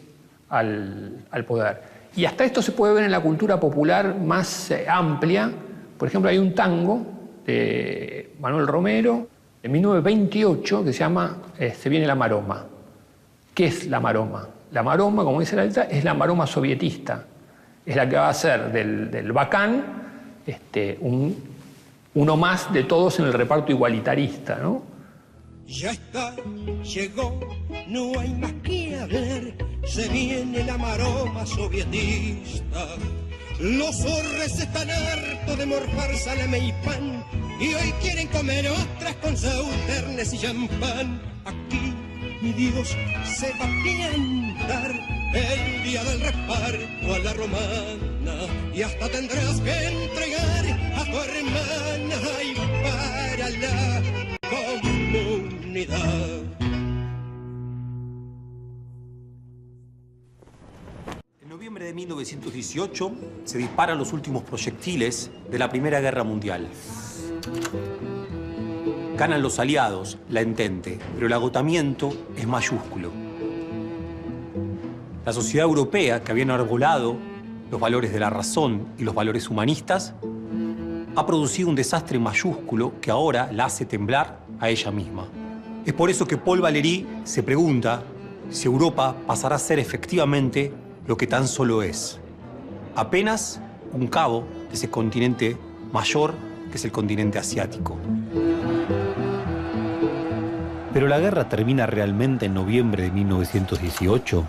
H: al poder. Y hasta esto se puede ver en la cultura popular más amplia. Por ejemplo, hay un tango de Manuel Romero de 1928 que se llama Se viene la maroma. ¿Qué es la maroma? La maroma, como dice la letra, es la maroma sovietista. Es la que va a hacer del bacán uno más de todos en el reparto igualitarista, ¿no?
I: Ya está, llegó, no hay más que hablar, se viene la maroma sovietista. Los zorres están hartos de morfar salame y pan, y hoy quieren comer ostras con sauternes y champán. Aquí, mi Dios, se va a plantar el día del reparto a la romana, y hasta tendrás que entregar a tu hermana y para la comunidad.
A: En noviembre de 1918 se disparan los últimos proyectiles de la Primera Guerra Mundial. Ganan los aliados, la Entente, pero el agotamiento es mayúsculo. La sociedad europea, que había enarbolado los valores de la razón y los valores humanistas, ha producido un desastre mayúsculo que ahora la hace temblar a ella misma. Es por eso que Paul Valéry se pregunta si Europa pasará a ser efectivamente lo que tan solo es. Apenas un cabo de ese continente mayor que es el continente asiático. Pero la guerra termina realmente en noviembre de 1918,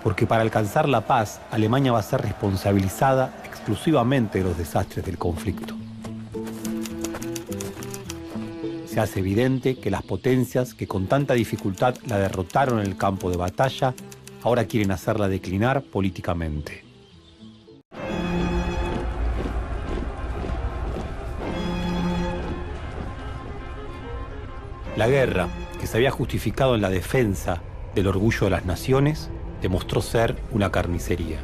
A: porque para alcanzar la paz, Alemania va a ser responsabilizada exclusivamente de los desastres del conflicto. Se hace evidente que las potencias que con tanta dificultad la derrotaron en el campo de batalla, ahora quieren hacerla declinar políticamente. La guerra, que se había justificado en la defensa del orgullo de las naciones, demostró ser una carnicería.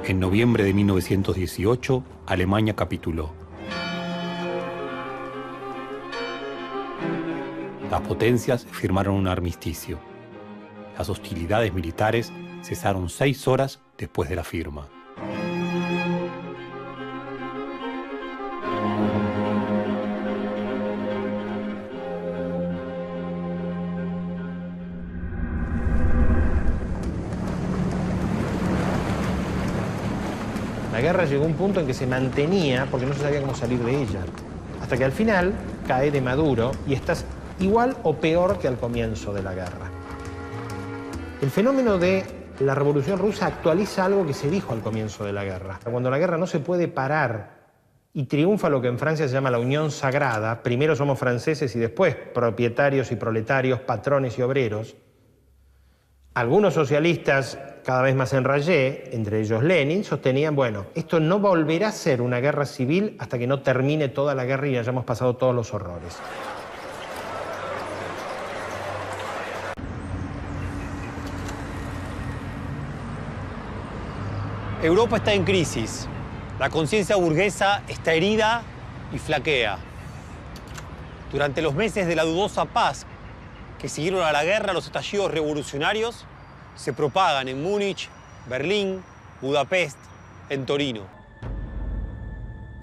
F: En noviembre de 1918, Alemania capituló. Las potencias firmaron un armisticio. Las hostilidades militares cesaron 6 horas después de la firma.
D: La guerra llegó a un punto en que se mantenía porque no se sabía cómo salir de ella. Hasta que al final cae de Maduro y estás igual o peor que al comienzo de la guerra. El fenómeno de la Revolución Rusa actualiza algo que se dijo al comienzo de la guerra. Cuando la guerra no se puede parar y triunfa lo que en Francia se llama la unión sagrada, primero somos franceses y después propietarios y proletarios, patrones y obreros, algunos socialistas, cada vez más en rayé, entre ellos Lenin, sostenían, bueno, esto no volverá a ser una guerra civil hasta que no termine toda la guerra y hayamos pasado todos los horrores.
A: Europa está en crisis. La conciencia burguesa está herida y flaquea. Durante los meses de la dudosa paz que siguieron a la guerra, los estallidos revolucionarios se propagan en Múnich, Berlín, Budapest, en Torino.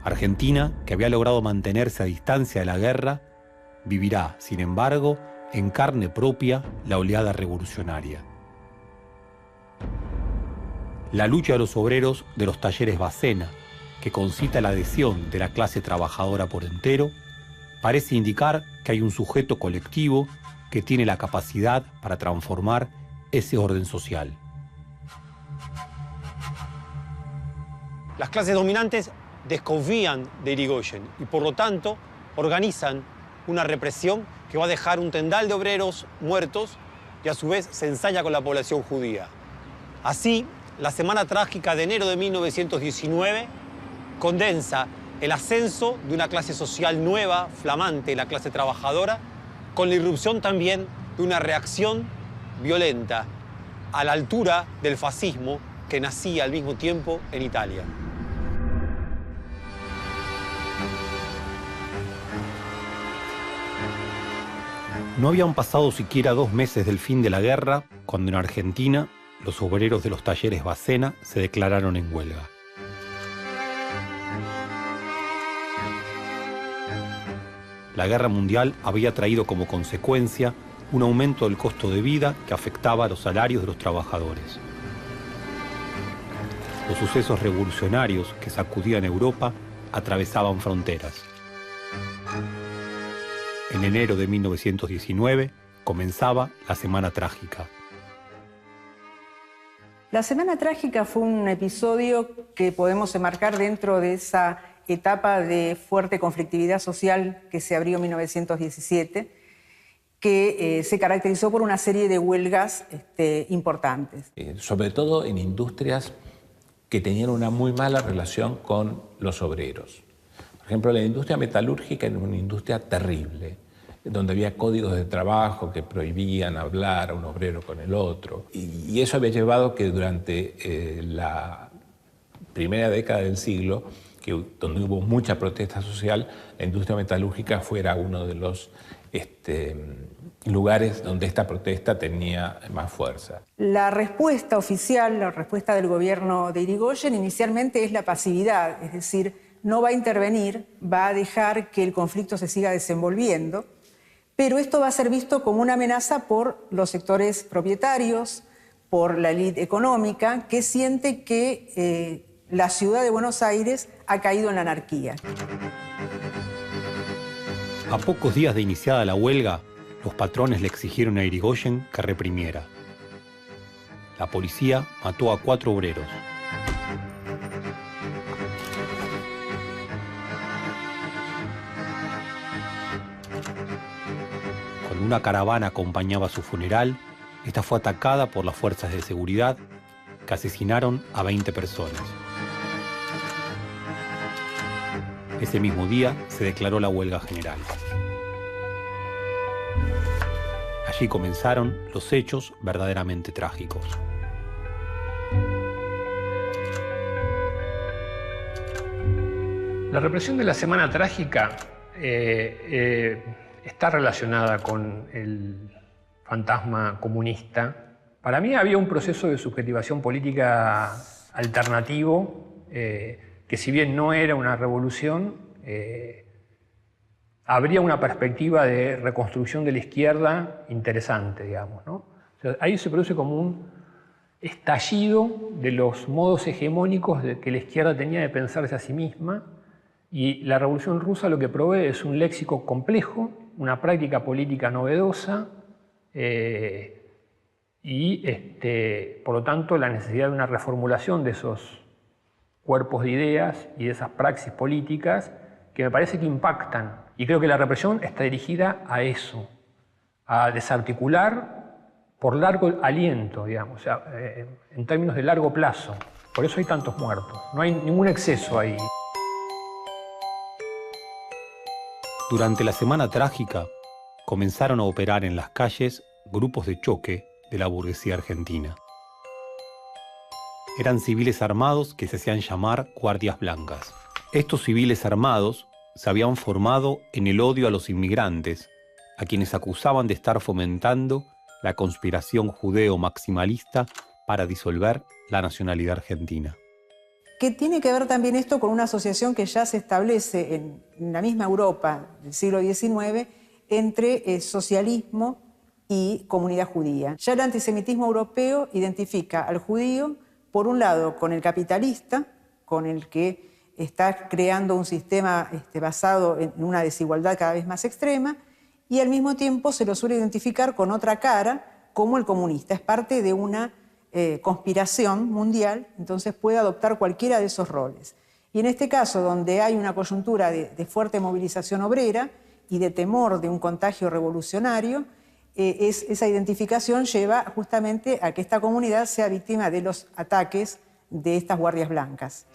F: Argentina, que había logrado mantenerse a distancia de la guerra, vivirá, sin embargo, en carne propia la oleada revolucionaria. La lucha de los obreros de los talleres Bacena, que concita la adhesión de la clase trabajadora por entero, parece indicar que hay un sujeto colectivo que tiene la capacidad para transformar ese orden social.
A: Las clases dominantes desconfían de Irigoyen y por lo tanto organizan una represión que va a dejar un tendal de obreros muertos y a su vez se ensaña con la población judía. Así, la Semana Trágica de enero de 1919 condensa el ascenso de una clase social nueva, flamante, la clase trabajadora, con la irrupción también de una reacción violenta a la altura del fascismo que nacía al mismo tiempo en Italia.
F: No habían pasado siquiera 2 meses del fin de la guerra cuando en Argentina los obreros de los talleres Bacena se declararon en huelga. La guerra mundial había traído como consecuencia un aumento del costo de vida que afectaba a los salarios de los trabajadores. Los sucesos revolucionarios que sacudían Europa atravesaban fronteras. En enero de 1919 comenzaba la Semana Trágica.
C: La Semana Trágica fue un episodio que podemos enmarcar dentro de esa etapa de fuerte conflictividad social que se abrió en 1917, que se caracterizó por una serie de huelgas importantes.
B: Sobre todo en industrias que tenían una muy mala relación con los obreros. Por ejemplo, la industria metalúrgica era una industria terrible, donde había códigos de trabajo que prohibían hablar a un obrero con el otro. Y eso había llevado que durante la primera década del siglo, donde hubo mucha protesta social, la industria metalúrgica fuera uno de los lugares donde esta protesta tenía más fuerza.
C: La respuesta oficial, la respuesta del gobierno de Irigoyen inicialmente es la pasividad, es decir, no va a intervenir, va a dejar que el conflicto se siga desenvolviendo, pero esto va a ser visto como una amenaza por los sectores propietarios, por la élite económica, que siente que la ciudad de Buenos Aires ha caído en la anarquía.
F: A pocos días de iniciada la huelga, los patrones le exigieron a Irigoyen que reprimiera. La policía mató a 4 obreros. Cuando una caravana acompañaba su funeral, esta fue atacada por las fuerzas de seguridad que asesinaron a 20 personas. Ese mismo día se declaró la huelga general. Allí comenzaron los hechos verdaderamente trágicos.
H: La represión de la Semana Trágica está relacionada con el fantasma comunista. Para mí había un proceso de subjetivación política alternativo, que si bien no era una revolución, habría una perspectiva de reconstrucción de la izquierda interesante, digamos, ¿no? O sea, ahí se produce como un estallido de los modos hegemónicos que la izquierda tenía de pensarse a sí misma, y la Revolución Rusa lo que provee es un léxico complejo, una práctica política novedosa, por lo tanto la necesidad de una reformulación de esos cuerpos de ideas y de esas praxis políticas que me parece que impactan. Y creo que la represión está dirigida a eso, a desarticular por largo aliento, digamos, o sea, en términos de largo plazo. Por eso hay tantos muertos, no hay ningún exceso ahí.
F: Durante la Semana Trágica comenzaron a operar en las calles grupos de choque de la burguesía argentina. Eran civiles armados que se hacían llamar guardias blancas. Estos civiles armados se habían formado en el odio a los inmigrantes, a quienes acusaban de estar fomentando la conspiración judeo-maximalista para disolver la nacionalidad argentina.
C: Que tiene que ver también esto con una asociación que ya se establece en la misma Europa del siglo XIX entre socialismo y comunidad judía. Ya el antisemitismo europeo identifica al judío, por un lado, con el capitalista, con el que está creando un sistema basado en una desigualdad cada vez más extrema, y al mismo tiempo se lo suele identificar con otra cara, como el comunista. Es parte de una conspiración mundial, entonces puede adoptar cualquiera de esos roles. Y en este caso, donde hay una coyuntura de fuerte movilización obrera y de temor de un contagio revolucionario, esa identificación lleva justamente a que esta comunidad sea víctima de los ataques de estas guardias blancas.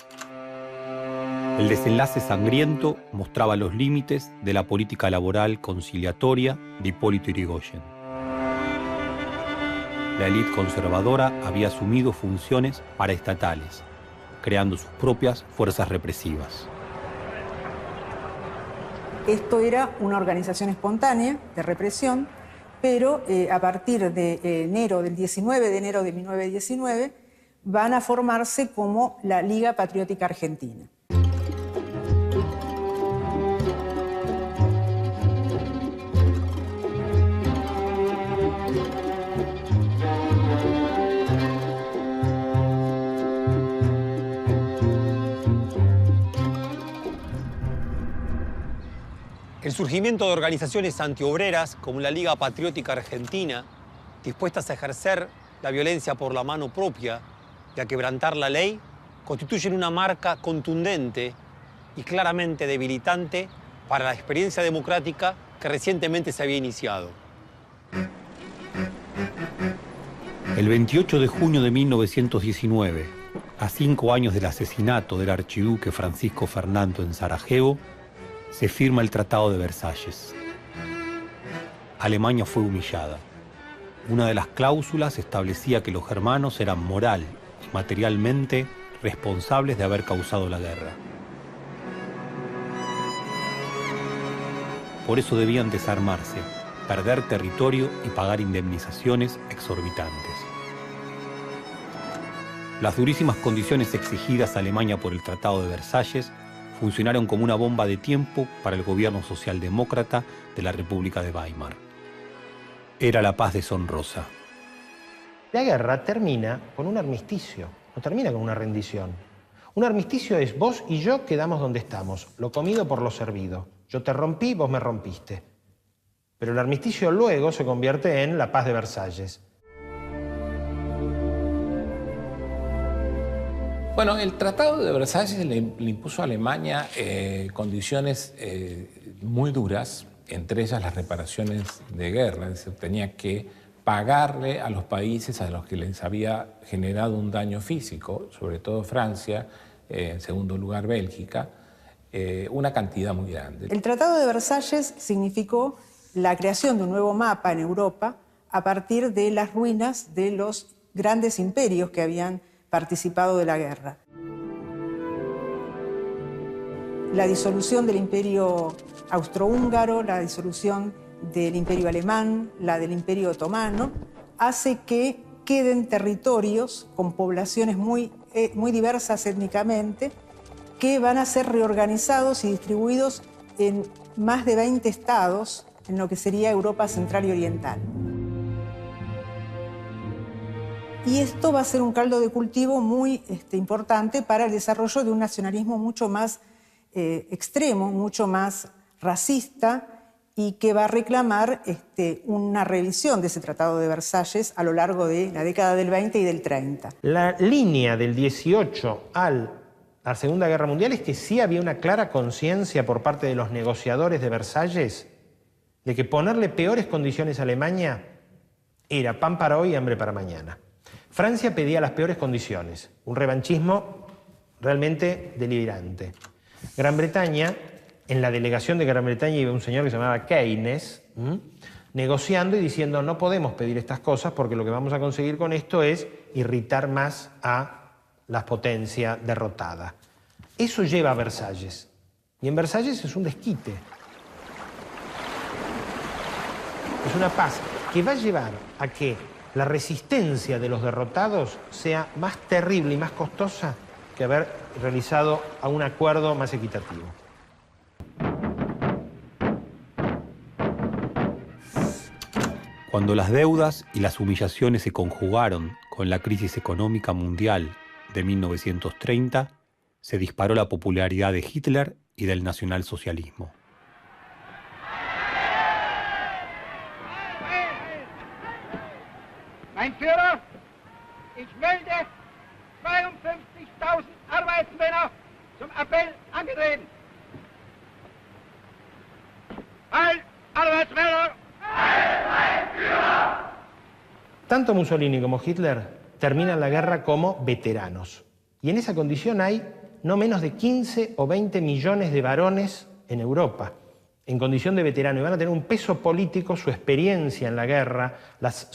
F: El desenlace sangriento mostraba los límites de la política laboral conciliatoria de Hipólito Yrigoyen. La élite conservadora había asumido funciones paraestatales, creando sus propias fuerzas represivas.
C: Esto era una organización espontánea de represión, pero a partir de enero del 19, de enero de 1919, van a formarse como la Liga Patriótica Argentina.
A: El surgimiento de organizaciones antiobreras como la Liga Patriótica Argentina, dispuestas a ejercer la violencia por la mano propia y a quebrantar la ley, constituyen una marca contundente y claramente debilitante para la experiencia democrática que recientemente se había iniciado.
F: El 28 de junio de 1919, a 5 años del asesinato del archiduque Francisco Fernando en Sarajevo, se firma el Tratado de Versalles. Alemania fue humillada. Una de las cláusulas establecía que los germanos eran moral y materialmente responsables de haber causado la guerra. Por eso debían desarmarse, perder territorio y pagar indemnizaciones exorbitantes. Las durísimas condiciones exigidas a Alemania por el Tratado de Versalles funcionaron como una bomba de tiempo para el gobierno socialdemócrata de la República de Weimar. Era la paz deshonrosa.
D: La guerra termina con un armisticio, no termina con una rendición. Un armisticio es vos y yo quedamos donde estamos, lo comido por lo servido. Yo te rompí, vos me rompiste. Pero el armisticio luego se convierte en la paz de Versalles.
B: Bueno, el Tratado de Versalles le impuso a Alemania condiciones muy duras, entre ellas las reparaciones de guerra. Es decir, tenía que pagarle a los países a los que les había generado un daño físico, sobre todo Francia, en segundo lugar Bélgica, una cantidad muy grande.
C: El Tratado de Versalles significó la creación de un nuevo mapa en Europa a partir de las ruinas de los grandes imperios que habían participado de la guerra. La disolución del Imperio Austrohúngaro, la disolución del Imperio Alemán, la del Imperio Otomano, hace que queden territorios con poblaciones muy diversas étnicamente, que van a ser reorganizados y distribuidos en más de 20 estados en lo que sería Europa Central y Oriental. Y esto va a ser un caldo de cultivo muy importante para el desarrollo de un nacionalismo mucho más extremo, mucho más racista, y que va a reclamar una revisión de ese Tratado de Versalles a lo largo de la década del 20 y del 30.
D: La línea del 18 a la Segunda Guerra Mundial es que sí había una clara conciencia por parte de los negociadores de Versalles de que ponerle peores condiciones a Alemania era pan para hoy y hambre para mañana. Francia pedía las peores condiciones, un revanchismo realmente delirante. Gran Bretaña, en la delegación de Gran Bretaña iba un señor que se llamaba Keynes, negociando y diciendo no podemos pedir estas cosas porque lo que vamos a conseguir con esto es irritar más a la potencia derrotada. Eso lleva a Versalles. Y en Versalles es un desquite. Es una paz que va a llevar a que la resistencia de los derrotados sea más terrible y más costosa que haber realizado a un acuerdo más equitativo.
F: Cuando las deudas y las humillaciones se conjugaron con la crisis económica mundial de 1930, se disparó la popularidad de Hitler y del nacionalsocialismo.
J: Mein Führer, ich melde 52.000 Arbeitsmänner zum Appell angetreten. Heil, Arbeitsmänner!
D: Tanto Mussolini como Hitler terminan la guerra como veteranos. Y en esa condición hay no menos de 15 o 20 millones de varones en Europa, en condición de veterano. Y van a tener un peso político, su experiencia en la guerra, las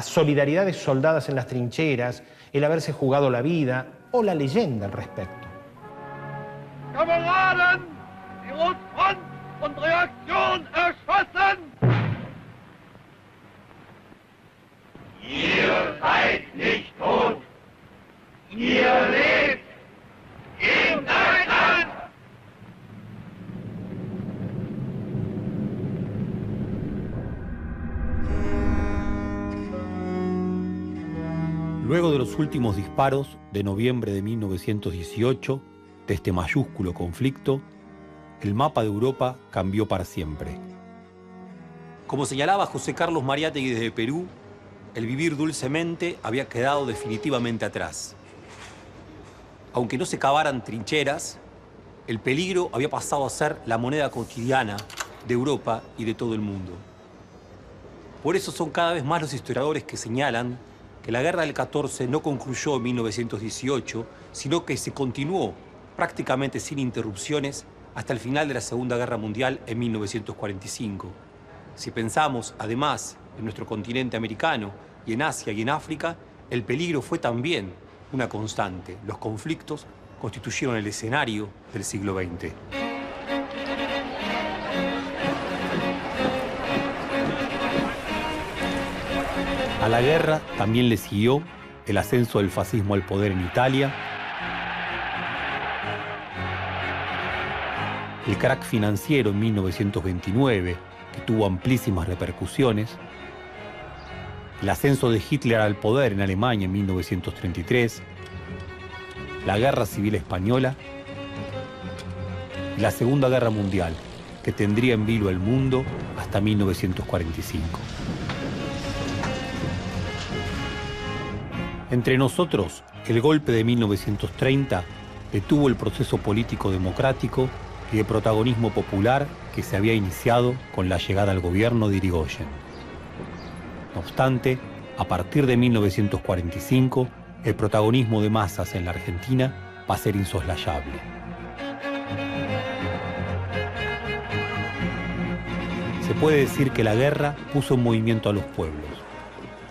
D: solidaridades soldadas en las trincheras, el haberse jugado la vida o la leyenda al respecto.
J: Kameraden, die Rotfront und Reaktion erschossen! Ihr seid nicht tot! Ihr lebt in Deutschland!
F: Luego de los últimos disparos de noviembre de 1918, de este mayúsculo conflicto, el mapa de Europa cambió para siempre.
A: Como señalaba José Carlos Mariátegui desde Perú, el vivir dulcemente había quedado definitivamente atrás. Aunque no se cavaran trincheras, el peligro había pasado a ser la moneda cotidiana de Europa y de todo el mundo. Por eso son cada vez más los historiadores que señalan que la Guerra del 14 no concluyó en 1918, sino que se continuó prácticamente sin interrupciones hasta el final de la Segunda Guerra Mundial en 1945. Si pensamos, además, en nuestro continente americano y en Asia y en África, el peligro fue también una constante. Los conflictos constituyeron el escenario del siglo XX.
F: A la guerra también le siguió el ascenso del fascismo al poder en Italia, el crack financiero en 1929, que tuvo amplísimas repercusiones, el ascenso de Hitler al poder en Alemania en 1933, la Guerra Civil Española y la Segunda Guerra Mundial, que tendría en vilo el mundo hasta 1945. Entre nosotros, el golpe de 1930 detuvo el proceso político democrático y de protagonismo popular que se había iniciado con la llegada al gobierno de Irigoyen. No obstante, a partir de 1945, el protagonismo de masas en la Argentina va a ser insoslayable. Se puede decir que la guerra puso en movimiento a los pueblos,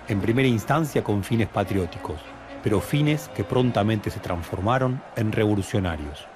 F: en primera instancia con fines patrióticos, pero fines que prontamente se transformaron en revolucionarios.